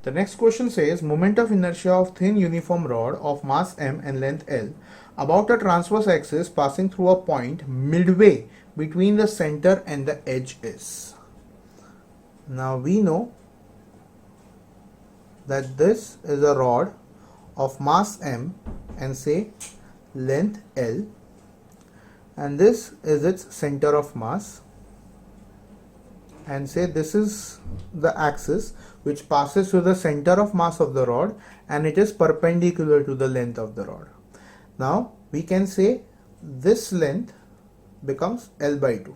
The next question says moment of inertia of thin uniform rod of mass m and length L about a transverse axis passing through a point midway between the center and the edge is. Now we know that this is a rod of mass m and say length L, and this is its center of mass, and say this is the axis which passes through the center of mass of the rod and it is perpendicular to the length of the rod. Now we can say this length becomes L by 2.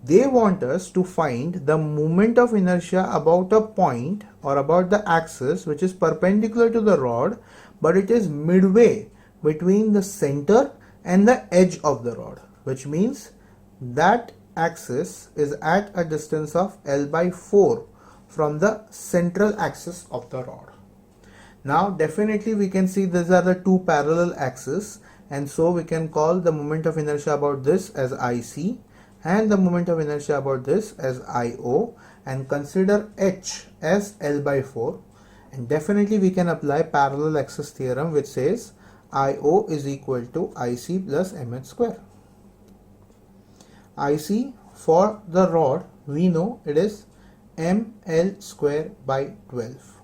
They want us to find the moment of inertia about a point or about the axis which is perpendicular to the rod, but it is midway between the center and the edge of the rod, which means that axis is at a distance of L by 4 from the central axis of the rod. Now definitely we can see these are the two parallel axes, and so we can call the moment of inertia about this as IC and the moment of inertia about this as IO, and consider H as L by 4, and definitely we can apply parallel axis theorem which says IO is equal to IC plus mh square. IC for the rod we know it is ml square by 12,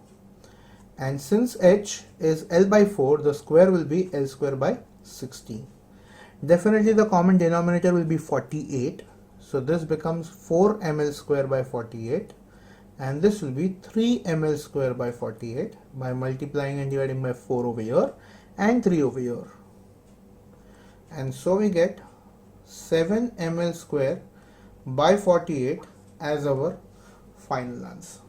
and since h is L by 4, the square will be L square by 16. Definitely the common denominator will be 48, so this becomes 4 ml square by 48, and this will be 3 ml square by 48 by multiplying and dividing by 4 over here and 3 over here, and so we get 7 ml square by 48 as our final answer.